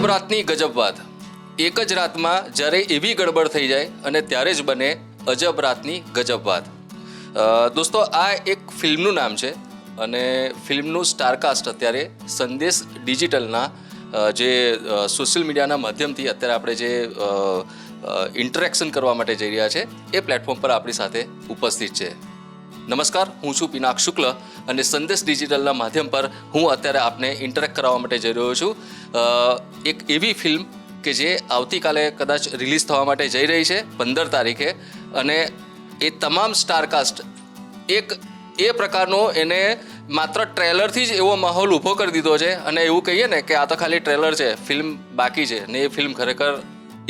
અજબ રાતની ગજબ વાત. એક જ રાતમાં જ્યારે એવી ગડબડ થઈ જાય અને ત્યારે જ બને અજબ રાતની ગજબ વાત. દોસ્તો, આ એક ફિલ્મનું નામ છે અને ફિલ્મનું સ્ટારકાસ્ટ અત્યારે સંદેશ ડિજિટલના જે સોશિયલ મીડિયાના માધ્યમથી અત્યારે આપણે જે ઇન્ટરેક્શન કરવા માટે જઈ રહ્યા છે એ પ્લેટફોર્મ પર આપણી સાથે ઉપસ્થિત છે. નમસ્કાર, હું છું પિનાક શુક્લ અને સંદેશ ડિજિટલના માધ્યમ પર હું અત્યારે આપને ઇન્ટરેક્ટ કરવા માટે જઈ રહ્યો છું. એક એવી ફિલ્મ કે જે આવતીકાલે કદાચ રિલીઝ થવા માટે જઈ રહી છે 15 તારીખે, અને એ તમામ સ્ટારકાસ્ટ એક એ પ્રકારનો એને માત્ર ટ્રેલરથી જ એવો માહોલ ઊભો કરી દીધો છે અને એવું કહીએ ને કે આ તો ખાલી ટ્રેલર છે, ફિલ્મ બાકી છે, ને એ ફિલ્મ ખરેખર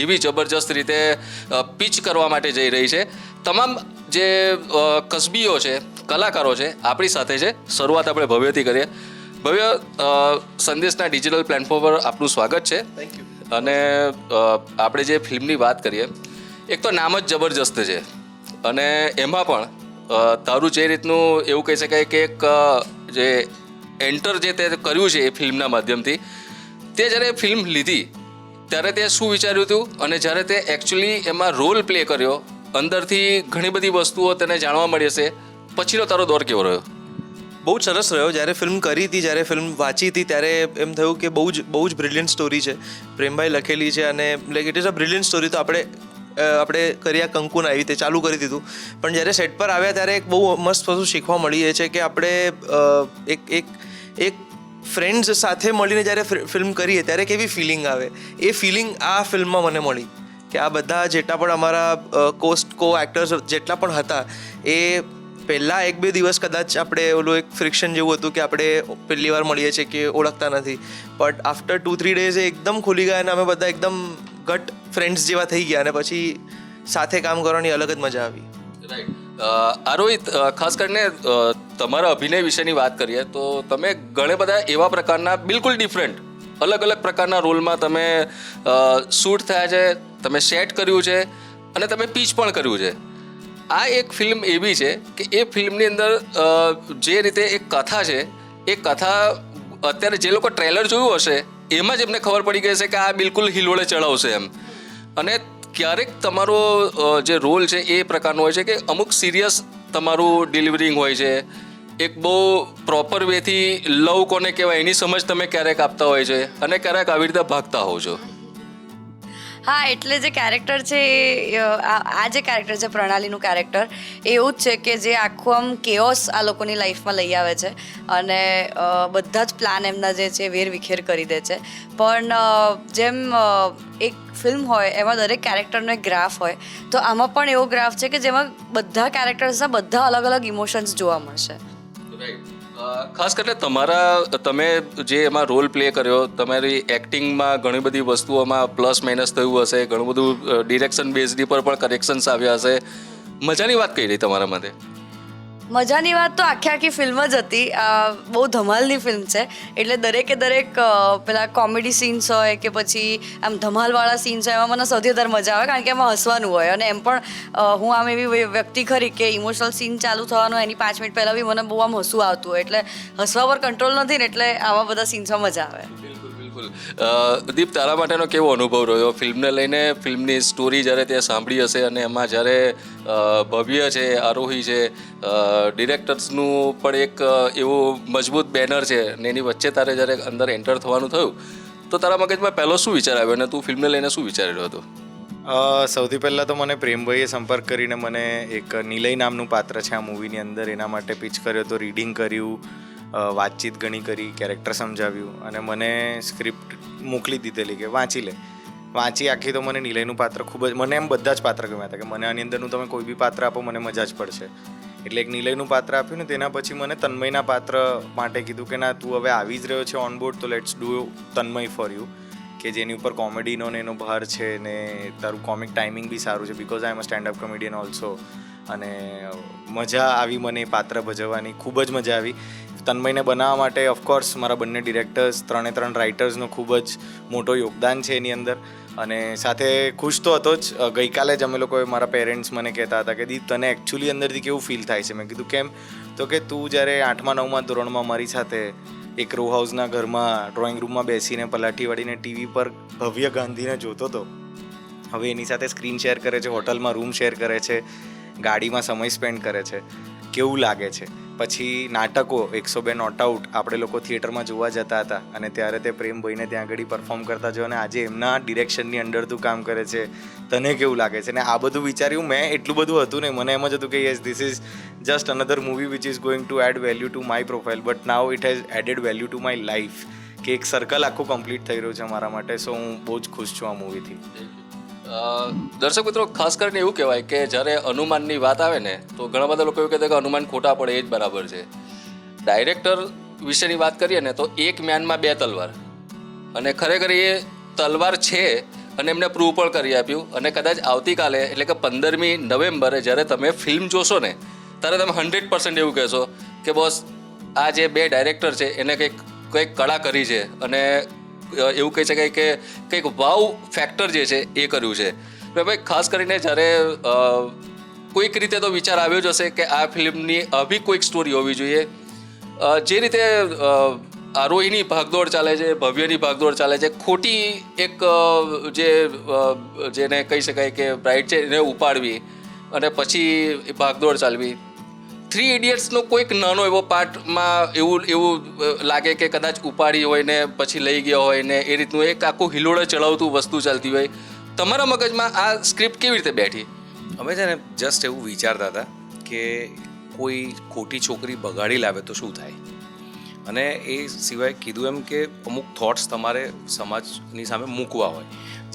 એવી જબરજસ્ત રીતે પિચ કરવા માટે જઈ રહી છે. તમામ જે કસબીઓ છે, કલાકારો છે, આપણી સાથે છે. શરૂઆત આપણે ભવ્યથી કરીએ. ભવ્ય, સંદેશના ડિજિટલ પ્લેટફોર્મ પર આપનું સ્વાગત છે. Thank you. અને આપણે જે ફિલ્મની વાત કરીએ, એક તો નામ જ જબરજસ્ત છે અને એમાં પણ તારું જે રીતનું એવું કહી શકાય કે એક જે એન્ટર જે તે કર્યું છે એ ફિલ્મના માધ્યમથી, તે જ્યારે ફિલ્મ લીધી ત્યારે તે શું વિચાર્યું હતું અને જ્યારે તે એકચ્યુઅલી એમાં રોલ પ્લે કર્યો, અંદરથી ઘણી બધી વસ્તુઓ તને જાણવા મળી હશે, પછીનો તારો દોર કેવો રહ્યો? બહુ જ સરસ રહ્યો. જ્યારે ફિલ્મ કરી હતી, જ્યારે ફિલ્મ વાંચી હતી, ત્યારે એમ થયું કે બહુ જ બ્રિલિયન્ટ સ્ટોરી છે, પ્રેમભાઈ લખેલી છે અને like it is a brilliant story. તો આપણે કર્યા કંકુન આવી રીતે ચાલુ કરી દીધું. પણ જ્યારે સેટ પર આવ્યા ત્યારે એક બહુ મસ્ત વસ્તુ શીખવા મળી એ છે કે આપણે એક ફ્રેન્ડ્સ સાથે મળીને જ્યારે ફિલ્મ કરીએ ત્યારે કેવી ફિલિંગ આવે, એ ફિલિંગ આ ફિલ્મમાં મને મળી. કે આ બધા જેટલા પણ અમારા કો એક્ટર્સ જેટલા પણ હતા, એ પહેલાં 1-2 દિવસ કદાચ આપણે ઓલું એક ફ્રિક્શન જેવું હતું કે આપણે પહેલી વાર મળીએ છીએ કે ઓળખતા નથી, બટ આફ્ટર 2-3 ડેઝ એ એકદમ ખુલી ગયા અને અમે બધા એકદમ ગટ ફ્રેન્ડ્સ જેવા થઈ ગયા અને પછી સાથે કામ કરવાની અલગ જ મજા આવી. રાઈટ. આરોહિત, ખાસ કરીને તમારા અભિનય વિશેની વાત કરીએ તો તમે ઘણા બધા એવા પ્રકારના બિલકુલ ડિફરન્ટ અલગ અલગ પ્રકારના રોલમાં તમે શૂટ થયા છે, તમે સેટ કર્યું છે અને તમે પીચ પણ કર્યું છે. આ એક ફિલ્મ એવી છે કે એ ફિલ્મની અંદર જે રીતે એક કથા છે, એ કથા અત્યારે જે લોકો ટ્રેલર જોયું હશે એમાં જ એમને ખબર પડી ગઈ છે કે આ બિલકુલ હિલોળે ચડાવશે એમ. અને ક્યારેક તમારો જે રોલ છે એ પ્રકારનો હોય છે કે અમુક સિરિયસ તમારું ડિલિવરિંગ હોય છે, એક બહુ પ્રોપર વેથી લવ કોને કહેવાય એની સમજ તમે ક્યારેક આપતા હોય છે અને ક્યારેક આવી રીતે ભાગતા હોવ છો. હા, એટલે જે કેરેક્ટર છે આ જે કેરેક્ટર છે પ્રણાલીનું કેરેક્ટર એવું જ છે કે જે આખું આમ કેઓસ આ લોકોની લાઈફમાં લઈ આવે છે અને બધા જ પ્લાન એમના જે છે વેરવિખેર કરી દે છે. પણ જેમ એક ફિલ્મ હોય એમાં દરેક કેરેક્ટરનો એક ગ્રાફ હોય, તો આમાં પણ એવો ગ્રાફ છે કે જેમાં બધા કેરેક્ટર્સના બધા અલગ અલગ ઇમોશન્સ જોવા મળશે. ખાસ કરીને તમે જે એમાં રોલ પ્લે કર્યો, તમારી એક્ટિંગમાં ઘણી બધી વસ્તુઓમાં પ્લસ માઇનસ થયું હશે, ઘણું બધું ડિરેક્શન બેઝડી પર પણ કરેક્શન્સ આવ્યા હશે. મજાની વાત કઈ રહી તમારા માટે? મજાની વાત તો આખી ફિલ્મ જ હતી. બહુ ધમાલની ફિલ્મ છે એટલે દરેકે દરેક પેલા કોમેડી સીન્સ હોય કે પછી આમ ધમાલવાળા સીન્સ હોય, એમાં મને સૌથી વધારે મજા આવે કારણ કે એમાં હસવાનું હોય. અને એમ પણ હું આમ એવી વ્યક્તિ ખરી કે ઇમોશનલ સીન ચાલુ થવાનો એની 5 મિનિટ પહેલાં બી મને બહુ આમ હસવું આવતું હોય, એટલે હસવા પર કંટ્રોલ નથી ને, એટલે આવા બધા સીન્સમાં મજા આવે. બિલકુલ. દીપ, તારા માટેનો કેવો અનુભવ રહ્યો ફિલ્મને લઈને? ફિલ્મની સ્ટોરી જ્યારે તે સાંભળી હશે અને એમાં જ્યારે ભવ્ય છે, આરોહી છે, ડિરેક્ટર્સનું પણ એક એવું મજબૂત બેનર છે ને એની વચ્ચે તારે જ્યારે અંદર એન્ટર થવાનું થયું તો તારા મગજમાં પહેલો શું વિચાર આવ્યો અને તું ફિલ્મને લઈને શું વિચારી રહ્યો હતો? સૌથી પહેલાં તો મને પ્રેમભાઈએ સંપર્ક કરીને મને એક નિલય નામનું પાત્ર છે આ મૂવીની અંદર, એના માટે પિચ કર્યો હતો. રીડિંગ કર્યું, વાતચીત ઘણી કરી, કેરેક્ટર સમજાવ્યું અને મને સ્ક્રિપ્ટ મોકલી દીધેલી કે વાંચી આખી. તો મને નિલયનું પાત્ર ખૂબ જ, મને એમ બધા જ પાત્ર ગમ્યા હતા કે મને આની અંદરનું તમે કોઈ બી પાત્ર આપો મને મજા જ પડશે. એટલે એક નિલયનું પાત્ર આપ્યું ને તેના પછી મને તન્મયના પાત્ર માટે કીધું કે ના, તું હવે આવી જ રહ્યો છે ઓન બોર્ડ, તો let's do Tanmay for you, કે જેની ઉપર કોમેડીનો ને એનો ભાર છે ને તારું કોમિક ટાઈમિંગ બી સારું છે, because I am a stand up comedian also. અને મજા આવી મને પાત્ર ભજવવાની, ખૂબ જ મજા આવી. તન્મયને બનાવવા માટે ઓફકોર્સ મારા બંને ડિરેક્ટર્સ, 3 રાઇટર્સનો ખૂબ જ મોટો યોગદાન છે એની અંદર. અને સાથે ખુશ તો હતો જ. ગઈકાલે જ અમે લોકોએ, મારા પેરેન્ટ્સ મને કહેતા હતા કે દીપ, તને એકચ્યુઅલી અંદરથી કેવું ફીલ થાય છે? મેં કીધું કેમ? તો કે તું જ્યારે 8મા 9મા ધોરણમાં મારી સાથે એક રો હાઉસના ઘરમાં ડ્રોઈંગ રૂમમાં બેસીને પલાઠી વાળીને ટીવી પર ભવ્ય ગાંધીને જોતો હતો, હવે એની સાથે સ્ક્રીન શેર કરે છે, હોટલમાં રૂમ શેર કરે છે, ગાડીમાં સમય સ્પેન્ડ કરે છે, કેવું લાગે છે. પછી નાટકો 102 નોટ આઉટ આપણે લોકો થિયેટરમાં જોવા જતા હતા અને ત્યારે તે પ્રેમભાઈને ત્યાં આગળ પરફોર્મ કરતા જો અને આજે એમના ડિરેક્શનની અંડર તું કામ કરે છે, તને કેવું લાગે છે? ને આ બધું વિચાર્યું મેં, એટલું બધું હતું નહીં, મને એમ જ હતું કે yes this is just another movie which is going to add value to my profile, but now it has added value to my life, કે એક સર્કલ આખું કમ્પ્લીટ થઈ રહ્યું છે મારા માટે. સો હું બહુ જ ખુશ છું આ મૂવીથી. દર્શક મિત્રો, ખાસ કરીને એવું કહેવાય કે જ્યારે હનુમાનની વાત આવે ને તો ઘણા બધા લોકો એવું કહેતા કે હનુમાન ખોટા પડે એ જ બરાબર છે. ડાયરેક્ટર વિશેની વાત કરીએ ને તો એક મ્યાનમાં 2 તલવાર, અને ખરેખર એ તલવાર છે અને એમને પ્રૂવ પણ કરી આપ્યું. અને કદાચ આવતીકાલે એટલે કે 15મી નવેમ્બરે જ્યારે તમે ફિલ્મ જોશો ને ત્યારે તમે 100% એવું કહેશો કે બોસ આ જે 2 ડાયરેક્ટર છે એને કંઈક કળા કરી છે, અને એવું કહી શકાય કે કંઈક વાવ ફેક્ટર જે છે એ કર્યું છે. ભાઈ ખાસ કરીને જ્યારે કોઈક રીતે તો વિચાર આવ્યો જ હશે કે આ ફિલ્મની આવી કોઈક સ્ટોરી હોવી જોઈએ. જે રીતે આરોહીની ભાગદોડ ચાલે છે, ભવ્યની ભાગદોડ ચાલે છે, ખોટી એક જેને કહી શકાય કે બ્રાઇડ છે એને ઉપાડવી અને પછી ભાગદોડ ચાલવી. 3 ઇડિયટ્સનો કોઈક નાનો એવો પાર્ટમાં એવું લાગે કે કદાચ ઉપાડી હોય ને પછી લઈ ગયા હોય ને એ રીતનું એક આખું હિલોડે ચડાવતું વસ્તુ ચાલતી હોય. તમારા મગજમાં આ સ્ક્રિપ્ટ કેવી રીતે બેઠી? અમે છે ને જસ્ટ એવું વિચારતા હતા કે કોઈ ખોટી છોકરી બગાડી લાવે તો શું થાય, અને એ સિવાય કીધું એમ કે અમુક થોટ્સ તમારે સમાજની સામે મૂકવા હોય.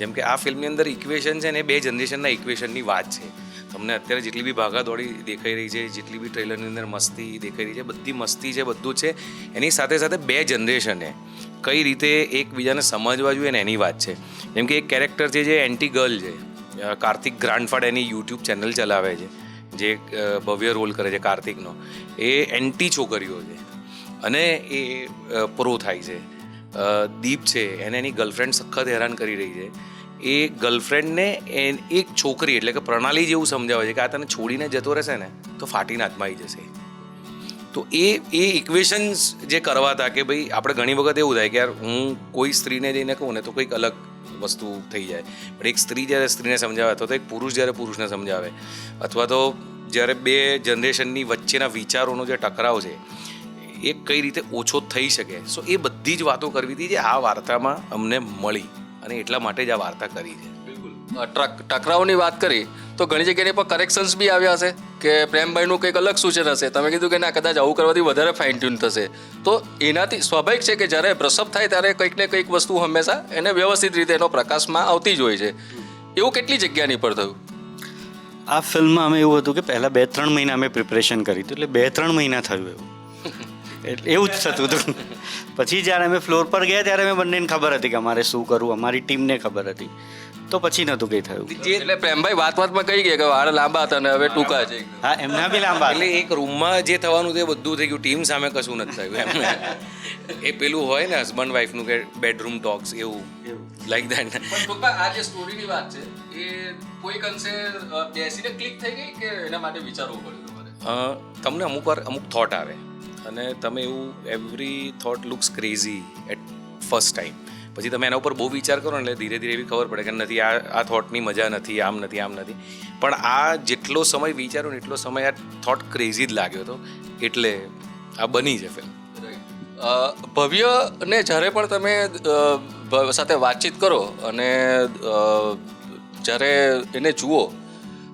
જેમ કે આ ફિલ્મની અંદર ઇક્વેશન છે ને 2 જનરેશનના ઇક્વેશનની વાત છે. તમને અત્યારે જેટલી બી ભાગાદોડી દેખાઈ રહી છે, જેટલી બી ટ્રેલરની અંદર મસ્તી દેખાઈ રહી છે, બધી મસ્તી છે, બધું છે, એની સાથે સાથે 2 જનરેશને કઈ રીતે એકબીજાને સમજવા જોઈએ ને એની વાત છે. જેમ કે એક કેરેક્ટર છે જે એન્ટી ગર્લ છે, કાર્તિક ગ્રાન્ડફાડ એની યુટ્યુબ ચેનલ ચલાવે છે, જે ભવ્ય રોલ કરે છે કાર્તિકનો. એ એન્ટી છોકરીઓ છે અને એ પ્રો થાય છે. દીપ છે એને એની ગર્લફ્રેન્ડ સખત હેરાન કરી રહી છે. એ ગર્લફ્રેન્ડને એક છોકરી એટલે કે પ્રણાલી જેવું સમજાવે છે કે આ તને છોડીને જતો રહેશે ને તો ફાટીને હાથમાં આવી જશે. તો એ ઇક્વેશન્સ જે કરવા હતા કે ભાઈ આપણે ઘણી વખત એવું થાય કે યાર હું કોઈ સ્ત્રીને જઈને કહું ને તો કંઈક અલગ વસ્તુ થઈ જાય, પણ એક સ્ત્રી જ્યારે સ્ત્રીને સમજાવે અથવા તો એક પુરુષ જ્યારે પુરુષને સમજાવે, અથવા તો જ્યારે 2 જનરેશનની વચ્ચેના વિચારોનો જે ટકરાવ છે એ કઈ રીતે ઓછો થઈ શકે. સો એ બધી જ વાતો કરવી હતી જે આ વાર્તામાં અમને મળી, અને એટલા માટે જ આ વાર્તા કરી છે. ટકરાવની વાત કરી તો ઘણી જગ્યાએ પર કરેક્શન્સ બી આવ્યા હશે કે પ્રેમભાઈનું કંઈક અલગ સૂચન હશે, તમે કીધું કે ના કદાચ આવું કરવાથી વધારે ફાઇન ટ્યુન થશે. તો એનાથી સ્વાભાવિક છે કે જ્યારે પ્રસવ થાય ત્યારે કંઈક ને કંઈક વસ્તુ હંમેશા એને વ્યવસ્થિત રીતે એનો પ્રકાશમાં આવતી જ હોય છે. એવું કેટલી જગ્યાની પર થયું? આ ફિલ્મમાં અમે એવું હતું કે પહેલાં 2-3 મહિના અમે પ્રિપરેશન કરી હતી, એટલે 2-3 મહિના થયું એવું, એટલે એવું જ થતું હતું. પછી જ્યારે અમે ફ્લોર પર ગયા ત્યારે અમે બંનેને ખબર હતી કે અમારે શું કરવું, અમારી ટીમને ખબર હતી, તો પછી નહોતું કંઈ થયું. એટલે પ્રેમભાઈ વાતમાં કહી ગયા કે વાળ લાંબા હતા અને હવે ટૂંકા છે. હા, એમના બી લાંબા એટલે એક રૂમમાં જે થવાનું તે બધું થઈ ગયું, ટીમ સામે કશું નથી થયું એમ. એ પેલું હોય ને હસબન્ડ વાઈફનું કે બેડરૂમ ટોક્સ, એવું લાઈક દેટ. પણ ટૂંકમાં આ જે સ્ટોરીની વાત છે એ કોઈક અંશે બેસીને ક્લિક થઈ ગઈ કે એના માટે વિચારવું પડ્યું તમારે? તમને અમુક થોટ આવે અને તમે એવું every thought looks crazy at first time, પછી તમે એના ઉપર બહુ વિચાર કરો ને એટલે ધીરે ધીરે એવી ખબર પડે કે નથી આ થોટની મજા નથી, આમ નથી. પણ આ જેટલો સમય વિચાર્યો ને એટલો સમય આ થોટ ક્રેઝી જ લાગ્યો હતો, એટલે આ બની છે ફિલ્મ. ભવ્યને જ્યારે પણ તમે સાથે વાતચીત કરો અને જ્યારે એને જુઓ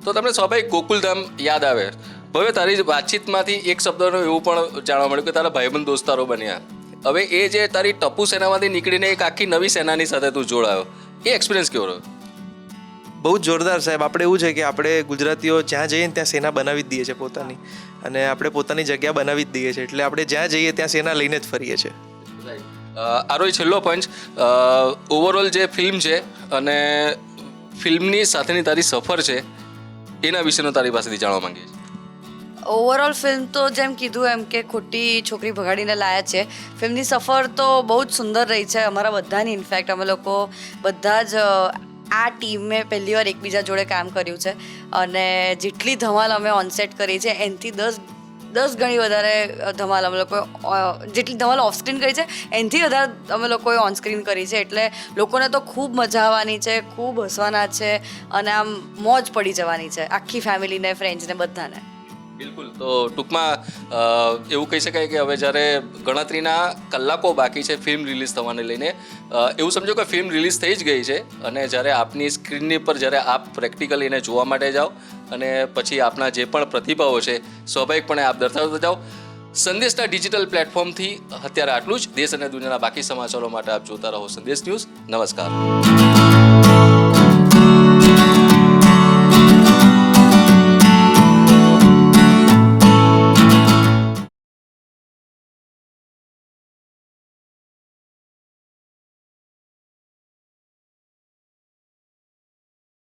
તો તમને સ્વાભાવિક ગોકુલધામ યાદ આવે. ભવ્ય, તારી વાતચીતમાંથી એક શબ્દનું એવું પણ જાણવા મળ્યું કે તારા ભાઈબંધ દોસ્તારો બન્યા. હવે એ જે તારી ટપુ સેનામાંથી નીકળીને એક આખી નવી સેનાની સાથે તું જોડાયો, એ એક્સપિરિયન્સ કેવો રહ્યો? બહુ જ જોરદાર સાહેબ. આપણે એવું છે કે આપણે ગુજરાતીઓ જ્યાં જઈએ ને ત્યાં સેના બનાવી જ દઈએ છીએ પોતાની, અને આપણે પોતાની જગ્યા બનાવી જ દઈએ છીએ, એટલે આપણે જ્યાં જઈએ ત્યાં સેના લઈને જ ફરીએ છીએ. આરોહી, છેલ્લો પંચ, ઓવરઓલ જે ફિલ્મ છે અને ફિલ્મની સાથેની તારી સફર છે એના વિશેનો તારી પાસેથી જાણવા માંગીએ છીએ. ઓવરઓલ ફિલ્મ તો જેમ કીધું એમ કે ખોટી છોકરી ભગાડીને લાયા છે. ફિલ્મની સફર તો બહુ જ સુંદર રહી છે અમારા બધાની. ઇનફેક્ટ અમે લોકો બધા જ આ ટીમે પહેલી વાર એકબીજા જોડે કામ કર્યું છે, અને જેટલી ધમાલ અમે ઓનસેટ કરી છે એનાથી 10 10 ગણી વધારે ધમાલ અમે લોકોએ જેટલી ધમાલ ઓફ સ્ક્રીન કરી છે એનાથી વધારે અમે લોકોએ ઓન સ્ક્રીન કરી છે. એટલે લોકોને તો ખૂબ મજા આવવાની છે, ખૂબ હસવાના છે અને આમ મોજ પડી જવાની છે આખી ફેમિલીને, ફ્રેન્ડ્સને, બધાને. બિલકુલ. તો ટૂંકમાં એવું કહી શકાય કે હવે જ્યારે ગણતરીના કલાકો બાકી છે ફિલ્મ રિલીઝ થવાને લઈને, એવું સમજો કે ફિલ્મ રિલીઝ થઈ જ ગઈ છે અને જ્યારે આપની સ્ક્રીનની પર જ્યારે આપ પ્રેક્ટિકલી એને જોવા માટે જાઓ અને પછી આપના જે પણ પ્રતિભાવો છે સ્વાભાવિકપણે આપ દર્શાવતા જાઓ. સંદેશના ડિજિટલ પ્લેટફોર્મથી અત્યારે આટલું જ. દેશ અને દુનિયાના બાકી સમાચારો માટે આપ જોતા રહો સંદેશ ન્યૂઝ. નમસ્કાર.